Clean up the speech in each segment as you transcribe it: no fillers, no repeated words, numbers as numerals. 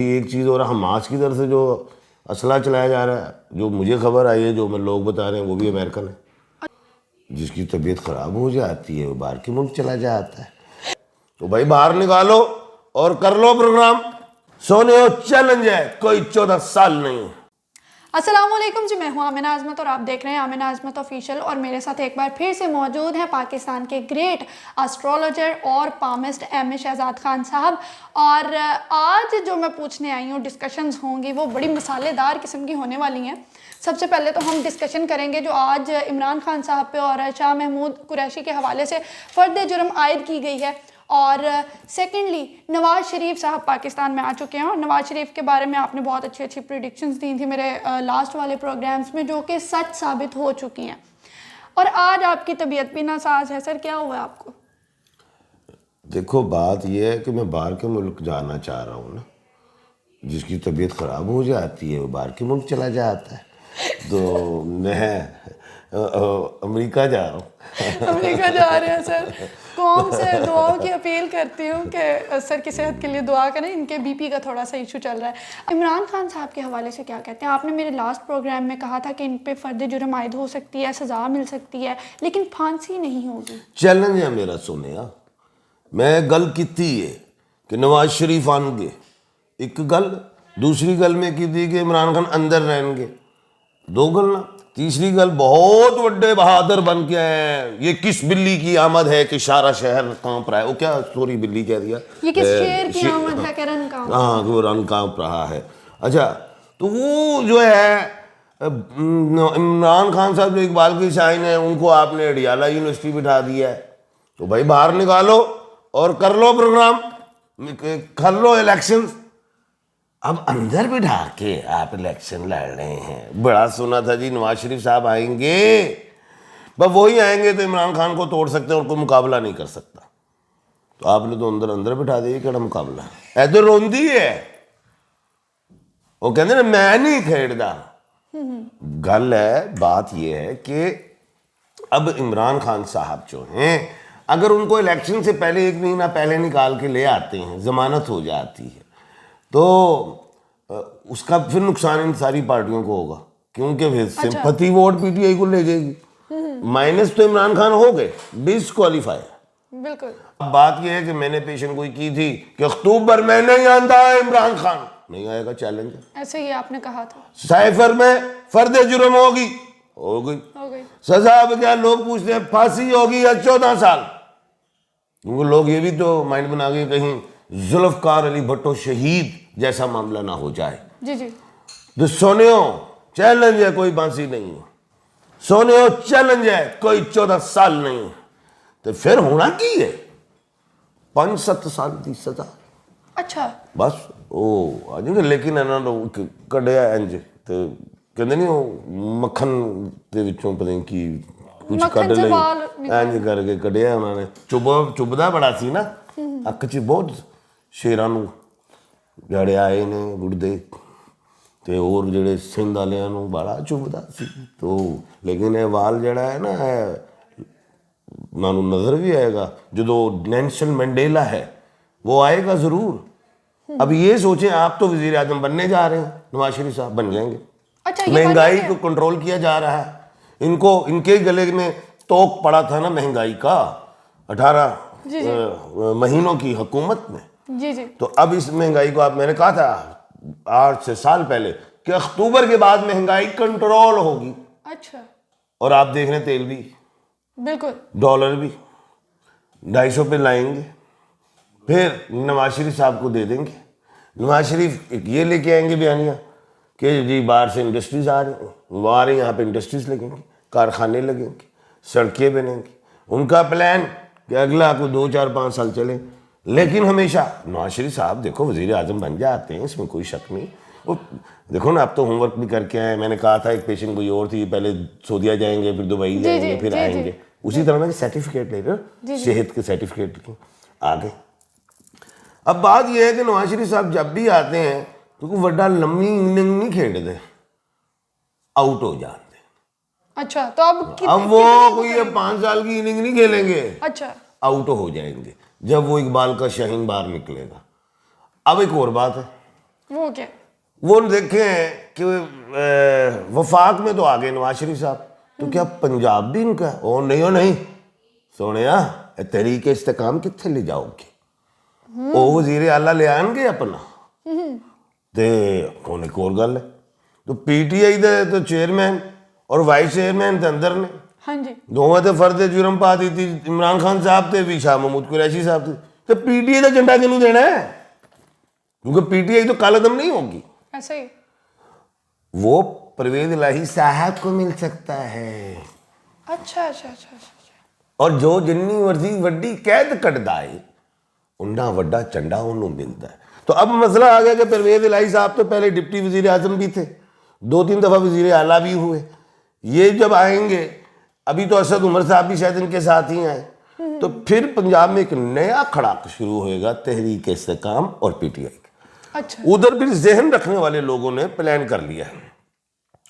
ایک چیز اور حماس کی طرف سے جو اسلحہ چلایا جا رہا ہے، جو مجھے خبر آئی ہے، جو میں لوگ بتا رہے ہیں، وہ بھی امریکن ہے، جس کی طبیعت خراب ہو جاتی ہے وہ باہر کے ملک چلا جاتا ہے۔ تو بھائی باہر نکالو اور کر لو پروگرام۔ سونے ہو چیلنج ہے، کوئی 14 سال نہیں۔ السلام علیکم جی، میں ہوں آمنہ عظمت اور آپ دیکھ رہے ہیں آمنہ عظمت آفیشیل، اور میرے ساتھ ایک بار پھر سے موجود ہیں پاکستان کے گریٹ اسٹرولوجر اور پامسٹ ایم اے شہزاد خان صاحب۔ اور آج جو میں پوچھنے آئی ہوں، ڈسکشنز ہوں گی وہ بڑی مسالے دار قسم کی ہونے والی ہیں۔ سب سے پہلے تو ہم ڈسکشن کریں گے جو آج عمران خان صاحب پہ اور شاہ محمود قریشی کے حوالے سے فرد جرم عائد کی گئی ہے، اور سیکنڈلی نواز شریف صاحب پاکستان میں آ چکے ہیں، اور نواز شریف کے بارے میں آپ نے بہت اچھی پریڈکشنز دی تھی میرے لاسٹ والے پروگرامز میں، جو کہ سچ ثابت ہو چکی ہیں۔ اور آج آپ کی طبیعت بھی ناساز ہے، سر کیا ہوا ہے آپ کو؟ دیکھو بات یہ ہے کہ میں باہر کے ملک جانا چاہ رہا ہوں نا، جس کی طبیعت خراب ہو جاتی ہے وہ باہر کے ملک چلا جاتا ہے، تو میں امریکہ جا رہا ہوں۔ امریکہ جا رہے ہیں سر؟ قوم سے دعاؤں کی اپیل کرتی ہوں کہ سر کی صحت کے لیے دعا کریں، ان کے بی پی کا تھوڑا سا ایشو چل رہا ہے۔ عمران خان صاحب کے حوالے سے کیا کہتے ہیں؟ آپ نے میرے لاسٹ پروگرام میں کہا تھا کہ ان پہ فرد جرم عائد ہو سکتی ہے، سزا مل سکتی ہے، لیکن پھانسی نہیں ہوگی۔ چیلنج ہے میرا سنیا، میں گل کیتی ہے کہ نواز شریف آن گے، ایک گل، دوسری گل میں کی تھی کہ عمران خان اندر رہیں گے، دو گل نا، تیسری گل بہت بڑے بہادر بن کے ہیں، یہ کس بلی کی آمد ہے کہ سارا شہر کانپ رہا ہے، وہ کیا سوری بلی کہہ دیا، یہ کس شیر کی آمد ہے کہ رن کانپ؟ ہاں وہ رن کانپ رہا ہے۔ اچھا تو وہ جو ہے عمران خان صاحب جو اقبال کے شاعر ہیں، ان کو آپ نے اڈیالہ یونیورسٹی بٹھا دیا ہے، تو بھائی باہر نکالو اور کر لو پروگرام، کر لو الیکشن۔ اب اندر بٹھا کے آپ الیکشن لڑ رہے ہیں، بڑا سنا تھا جی نواز شریف صاحب آئیں گے، بس وہی آئیں گے تو عمران خان کو توڑ سکتے ہیں اور کوئی مقابلہ نہیں کر سکتا، تو آپ نے تو اندر بٹھا دیا، کہڑا مقابلہ ہے، تو روندی ہے، وہ کہتے ہیں نا میں نہیں کھیڑدا۔ گل ہے، بات یہ ہے کہ اب عمران خان صاحب جو ہیں، اگر ان کو الیکشن سے پہلے ایک مہینہ پہلے نکال کے لے آتے ہیں، ضمانت ہو جاتی ہے، تو اس کا پھر نقصان ان ساری پارٹیوں کو ہوگا، کیونکہ پھر sympathy vote P T I کو لے جائے گی، مائنس تو عمران خان ہو گئے، ڈسکوالیفائی۔ بالکل۔ اب بات یہ ہے کہ میں نے پیشن گوئی کی تھی کہ اکتوبر میں نہیں آتا ہے عمران خان، نہیں آئے گا، چیلنج ہے۔ ایسے ہی آپ نے کہا تھا۔ سائفر میں فرد جرم ہوگی، ہو گئی، ہو گئی۔ سزا اب کیا لوگ پوچھتے ہیں پھانسی ہوگی یا 14 سال، کیونکہ لوگ یہ بھی تو مائنڈ بنا کے کہیں ذوالفقار علی بھٹو شہید جیسا معاملہ نہ ہو جائے۔ جی جی۔ تو سونے ہو چیلنج ہے، کوئی پھانسی نہیں ہے، سونے ہو چیلنج ہے، کوئی 14 سال نہیں، تو پھر ہونا کی ہے 5-7 سال کی سزا، اچھا بس وہ آ جائیں گے۔ لیکن کڈیا انج تو کہتے نہیں وہ مکھن دے وچوں پتہ نہیں کی کچھ کڈ لئی، انج کر کے کڈیا انہوں نے، چبدا بڑا سی نا، اک چ بہت شیراں نوں جڑے آئے نے گڑدے، تے اور جڑے سندھ والیاں نوں بڑا چبدا سی، تو لیکن یہ وال جڑا ہے نا، انہوں نظر بھی آئے گا جدو نیلسن منڈیلا ہے، وہ آئے گا ضرور۔ اب یہ سوچیں آپ تو وزیر اعظم بننے جا رہے ہیں، نواز شریف صاحب بن جائیں گے، مہنگائی کو کنٹرول کیا جا رہا ہے، ان کے گلے میں توق پڑا تھا نا مہنگائی کا 18 مہینوں کی حکومت میں، جی جی، تو اب اس مہنگائی کو میں نے کہا تھا 8 سال پہلے کہ اکتوبر کے بعد مہنگائی کنٹرول ہوگی، اچھا، اور آپ دیکھ رہے ہیں تیل بھی، بالکل، ڈالر بھی 250 پہ لائیں گے، پھر نواز شریف صاحب کو دے دیں گے، نواز شریف یہ لے کے آئیں گے بیانیہ کہ جی باہر سے انڈسٹریز آ رہی ہیں، وہ آ رہی ہیں، یہاں پہ انڈسٹریز لگیں گی، کارخانے لگیں گے، سڑکیں بنیں گی، ان کا پلان کہ اگلا کو 2-4-5 سال چلیں، لیکن ہمیشہ نواز شریف صاحب دیکھو وزیر اعظم بن جاتے ہیں، اس میں کوئی شک نہیں، وہ دیکھو نا اب تو ہوم ورک بھی کر کے آئے، میں نے کہا تھا ایک پیشنٹ کوئی اور تھی، پہلے سعودیہ جائیں گے، پھر دبئی جائیں گے، پھر آئیں گے، اسی طرح میں سرٹیفکیٹ لے کر صحت کے سرٹیفکیٹ آگے۔ اب بات یہ ہے کہ نواز شریف صاحب جب بھی آتے ہیں تو کوئی وڈا لمبی اننگ نہیں کھیڑتے، آؤٹ ہو جاتے، اچھا، تو اب وہ کوئی 5 سال کی اننگ نہیں کھیلیں گے، اچھا، آؤٹ ہو جائیں گے جب وہ اقبال کا شاہین باہر نکلے گا۔ اب ایک اور بات ہے، وہ کیا؟ وہ دیکھیں کہ وفاق میں تو آگے نواز شریف صاحب، تو کیا پنجاب بھی ان کا ہے؟ او نہیں سونے تحریک استحکام کتنے لے جاؤ گے؟ وہ وزیر اعلیٰ لے آئیں گے اپنا تے ہن ایک اور گل ہے، تو پی ٹی آئی دے تو چیئرمین اور وائس چیئرمین تے اندر نے، ہاں جی، دونوں تے فرد جرم پا دیتی، عمران خان صاحب تے بھی شاہ محمود قریشی صاحب تے، تو پی ٹی آئی کا جھنڈا کنوں دینا ہے؟ کیونکہ پی ٹی آئی تو کالعدم نہیں ہوگی، ایسے ہی. وہ پرویز الہی صاحب کو مل سکتا ہے. اچھا. اور جو جنی مرضی وڈی قید کٹدا ہے اُنّا وڈا چنڈا انہوں ملتا ہے. تو اب مسئلہ آ گیا کہ پرویز الہی صاحب تو پہلے ڈپٹی وزیر اعظم بھی تھے، 2-3 دفعہ وزیر اعلیٰ بھی ہوئے. یہ جب آئیں گے، ابھی تو اسد عمر صاحب بھی شاید ان کے ساتھ ہی آئے، تو پھر پنجاب میں ایک نیا کھڑاک شروع ہوئے گا تحریک استحکام اور پی ٹی آئی کا. اچھا. ادھر پھر ذہن رکھنے والے لوگوں نے پلان کر لیا ہے،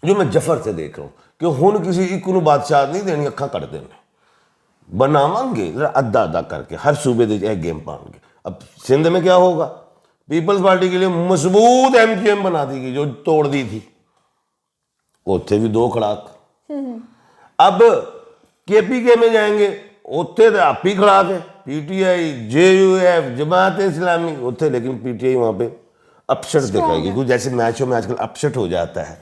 جو میں جفر سے دیکھ رہا ہوں کہ ہن کسی ایک کو بادشاہ نہیں دینی، اکھاں کٹ دینے بناواں گے ذرا ادا کر کے، ہر صوبے دے ایک گیم پان گے. اب سندھ میں کیا ہوگا؟ پیپلز پارٹی کے لیے مضبوط ایم کیو ایم بنا دی گئی جو توڑ دی تھی، اوتھے بھی 2 کھڑاک. اب کے پی کے میں جائیں گے، اوتھے تو آپ ہی کھڑاک ہے، PTI, JUF, Jamaat Islami اوتھے، لیکن پی ٹی آئی وہاں پہ اپسٹ دکھائے گی، کیونکہ جیسے میچوں میں آج کل اپسٹ ہو جاتا ہے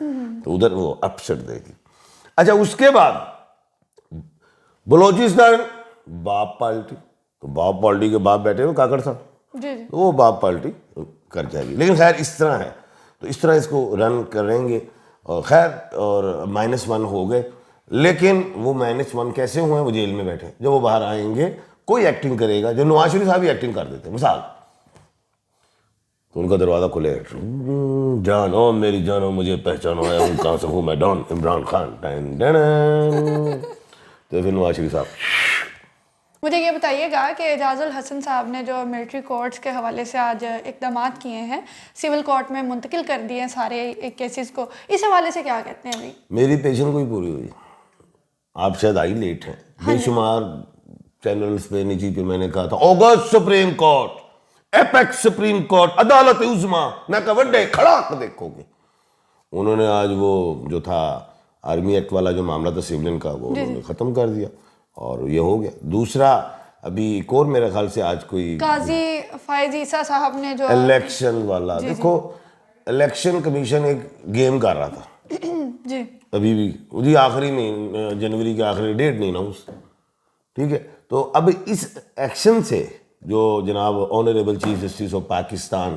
تو ادھر وہ اپسٹ دے گی. اچھا، اس کے بعد بلوچستان باپ پارٹی، تو باپ پارٹی کے باپ بیٹھے ہو کاکڑ صاحب، جی. وہ باپ پارٹی کر جائے گی. لیکن خیر اس طرح ہے، تو اس طرح اس کو رن کریں گے. اور خیر، اور -1 ہو گئے، لیکن وہ -1 کیسے ہوئے؟ وہ جیل میں بیٹھے. جب وہ باہر آئیں گے کوئی ایکٹنگ کرے گا، جو نواز شریف صاحب ہی ایکٹنگ کر دیتے مثال، تو ان کا دروازہ کھلے، جانو میری جانو مجھے پہچانو ہے ہوں کہاں سے ہوں میں، ڈان عمران خان. تو پھر نواز شریف صاحب. مجھے یہ بتائیے گا کہ اعجاز الحسن صاحب نے جو ملٹری کورٹس کے حوالے سے آج اقدامات کیے ہیں، سول کورٹ میں منتقل کر دیے ہیں سارے کیسز کو، اس حوالے سے کیا کہتے ہیں ابھی؟ میری پیشن کوئی پوری ہوئی، آپ شاید آئی لیٹ ہیں. بے شمار چینلز پہ نیچی پہ میں نے کہا تھا August supreme court, apex supreme court, عدالت عظمیٰ، میں کہا وڈے کھڑاک دیکھو گے. انہوں نے آج وہ جو تھا آرمی ایکٹ والا جو معاملہ تھا سیولین کا، وہ انہوں نے ختم کر دیا اور یہ ہو گیا. دوسرا ابھی ایک اور میرے خیال سے آج کوئی قاضی فائز عیسیٰ صاحب نے جو الیکشن والا، دیکھو الیکشن کمیشن ایک گیم کر رہا تھا جی ابھی بھی، جی آخری میں جنوری کے آخری ڈیٹ نہیں اناؤنس، ٹھیک ہے. تو اب اس ایکشن سے جو جناب honourable chief justice of Pakistan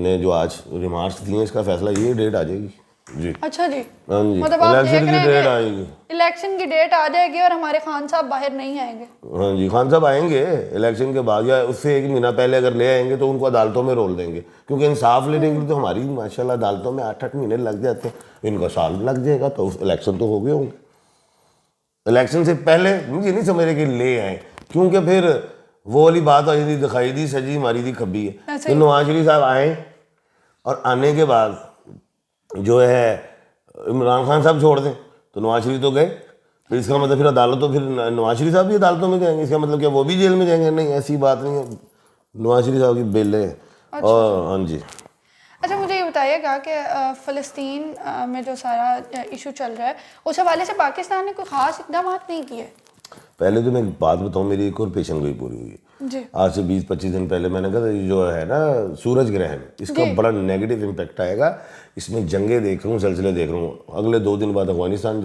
نے جو آج ریمارکس دیے ہیں، اس کا فیصلہ یہ ڈیٹ آ جائے گی. جی اچھا جی، ہاں جی، مطلب آپ الیکشن دیکھ کی رہے ڈیٹ ہیں آئے گی. کہ الیکشن کی ڈیٹ آ جائے گی اور ہمارے خان صاحب باہر نہیں آئیں گے. ہاں جی، خان صاحب آئیں گے الیکشن کے بعد، یا اس سے 1 مہینہ پہلے اگر لے آئیں گے تو ان کو عدالتوں میں رول دیں گے، کیونکہ انصاف لینے کے لیے تو ہماری ماشاءاللہ عدالتوں میں 8-8 مہینے لگ جاتے ہیں، ان کا سال لگ جائے گا، تو الیکشن تو ہو گئے ہوں گے. الیکشن سے پہلے مجھے نہیں سمجھ رہے کہ لے آئیں، کیونکہ پھر وہ والی بات آئی تھی دکھائی دی سجی ماری دی کھبی ہے. تو نواز شریف صاحب آئیں اور آنے کے بعد جو ہے عمران خان صاحب چھوڑ دیں تو نواز شریف تو گئے، پھر اس کا مطلب پھر عدالتوں، پھر نواز شریف صاحب بھی عدالتوں میں جائیں گے، اس کا مطلب کہ وہ بھی جیل میں جائیں گے؟ نہیں، ایسی بات نہیں ہے، نواز شریف صاحب کی بیل ہے. اور ہاں جی. اچھا، مجھے یہ بتائیے گا کہ فلسطین میں جو سارا ایشو چل رہا ہے، اس حوالے سے پاکستان نے کوئی خاص اقدامات نہیں کیے. پہلے تو میں ایک بات بتاؤں، میری ایک اور پیشن گوئی پوری ہوئی ہے. جی. آج سے 20-25 دن پہلے میں نے کہا یہ جو ہے نا سورج گرہن، اس کا بڑا نیگیٹو امپیکٹ آئے گا. اس میں جنگیں دیکھ رہا ہوں، زلزلے دیکھ رہا ہوں. اگلے 2 دن بعد افغانستان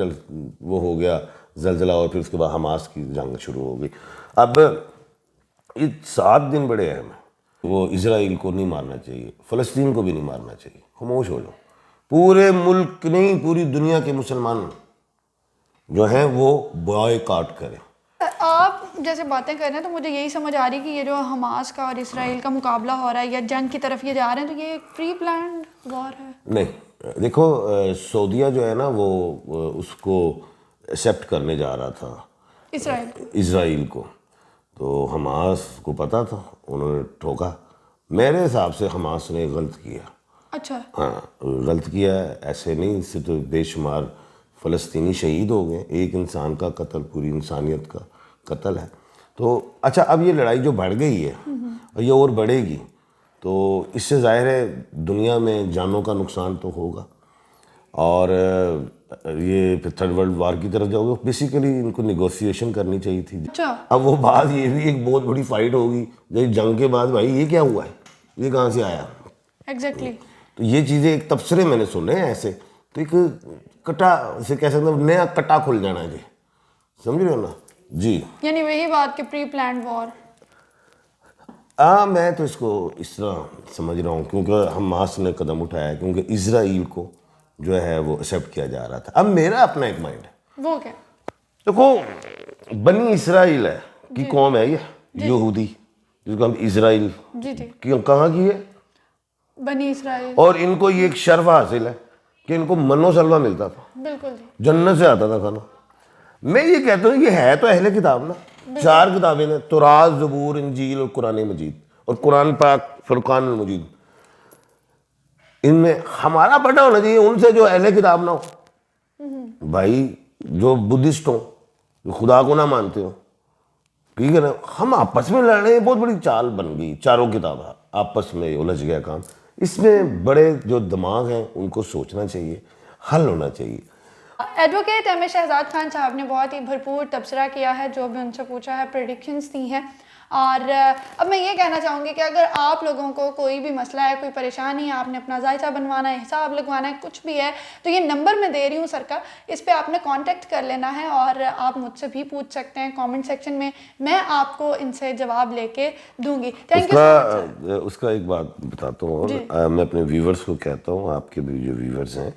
وہ ہو گیا زلزلہ، اور پھر اس کے بعد حماس کی جنگ شروع ہو گئی. اب یہ 7 دن بڑے اہم ہیں. وہ اسرائیل کو نہیں مارنا چاہیے، فلسطین کو بھی نہیں مارنا چاہیے. خاموش ہو جاؤ. پورے ملک نہیں، پوری دنیا کے مسلمان جو ہیں وہ بائیکاٹ کریں. آپ جیسے باتیں کر رہے ہیں تو مجھے یہی سمجھ آ رہی کہ یہ جو حماس کا اور اسرائیل کا مقابلہ ہو رہا ہے یا جنگ کی طرف یہ جا رہے ہیں، تو یہ ایک پری پلانڈ وار ہے. نہیں، دیکھو سعودیہ جو ہے نا وہ اس کو ایکسیپٹ کرنے جا رہا تھا اسرائیل کو، تو حماس کو پتہ تھا، انہوں نے ٹھوکا. میرے حساب سے حماس نے غلط کیا. اچھا. ہاں غلط کیا ہے، ایسے نہیں، اس سے تو بے شمار فلسطینی شہید ہو گئے. ایک انسان کا قتل پوری انسانیت کا قتل ہے. تو اچھا، اب یہ لڑائی جو بڑھ گئی ہے اور یہ اور بڑھے گی، تو تو اس سے ظاہر ہے دنیا میں جانوں کا نقصان تو ہوگا، اور یہ پھر تھرڈ ورلڈ وار کی طرف جاؤ گے. بیسیکلی ان کو نیگوسیشن کرنی چاہیے تھی. اچھا اب وہ بات یہ بھی ایک بہت بڑی فائٹ ہوگی جنگ کے بعد، بھائی یہ کیا ہوا ہے، یہ کہاں سے آیا. ایگزیکٹلی. تو یہ چیزیں ایک تبصرے میں نے سنے ہیں ایسے، تو ایک کٹا اسے کہہ سکتے ہیں، نیا کٹا کھل جانا ہے جی، سمجھ رہے ہو نا جی. یعنی وہی بات کہ پری پلانڈ وار. میں تو اس کو اس طرح سمجھ رہا ہوں، کیونکہ حماس نے قدم اٹھایا ہے، کیونکہ اسرائیل کو جو ہے وہ ایکسیپٹ کیا جا رہا تھا. اب میرا اپنا ایک مائنڈ ہے، وہ کیا؟ دیکھو بنی اسرائیل ہے کی قوم ہے یہ یہودی، جس کو ہم اسرائیل جی جی کہاں کی ہے، بنی اسرائیل. اور ان کو یہ ایک شرف حاصل ہے کہ ان کو من و سلوہ ملتا تھا، بالکل جی. جنت سے آتا تھا کھانا. میں یہ کہتا ہوں یہ ہے تو اہل کتاب نا، 4 کتابیں ہیں، تورات، زبور، انجیل اور قرآن مجید، اور قرآن پاک فرقان المجید. ان میں ہمارا پڑھنا ہونا چاہیے ان سے جو اہل کتاب نہ ہو، بھائی جو بدھسٹ ہوں، جو خدا کو نہ مانتے ہو، ٹھیک ہے نا. ہم آپس میں لڑ رہے ہیں، بہت بڑی چال بن گئی، 4 کتاب آپس میں الجھ گیا کام. اس میں بڑے جو دماغ ہیں ان کو سوچنا چاہیے، حل ہونا چاہیے. ایڈوکیٹ ایم اے شہزاد خان صاحب نے بہت ہی بھرپور تبصرہ کیا ہے، جو بھی ان سے پوچھا ہے پریڈکشنز دی ہیں. اور اب میں یہ کہنا چاہوں گی کہ اگر آپ لوگوں کو کوئی بھی مسئلہ ہے، کوئی پریشانی ہے، آپ نے اپنا ذائچہ بنوانا ہے، حساب لگوانا ہے، کچھ بھی ہے، تو یہ نمبر میں دے رہی ہوں سر کا، اس پہ آپ نے کانٹیکٹ کر لینا ہے، اور آپ مجھ سے بھی پوچھ سکتے ہیں کامنٹ سیکشن میں، میں آپ کو ان سے جواب لے کے دوں گی. تھینک یو سو مچ سر. اس کا ایک بات بتاتا ہوں، اور میں اپنے ویورز کو کہتا ہوں، آپ کے بھی جو ویورز ہیں،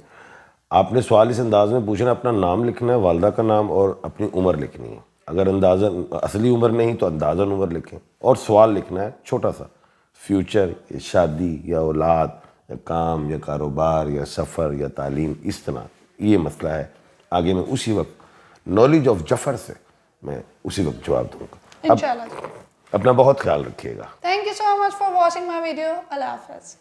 آپ نے سوال اس انداز میں پوچھنا، اپنا نام لکھنا ہے، والدہ کا نام، اور اپنی عمر لکھنی ہے. اگر اندازاً اصلی عمر نہیں تو اندازاً عمر لکھیں، اور سوال لکھنا ہے چھوٹا سا، فیوچر یا شادی یا اولاد یا کام یا کاروبار یا سفر یا تعلیم، اس طرح یہ مسئلہ ہے. آگے میں اسی وقت نالج آف جفر سے میں اسی وقت جواب دوں گا. انشاءاللہ. اپنا بہت خیال رکھیے گا. Thank you so much for watching my video. اللہ حافظ.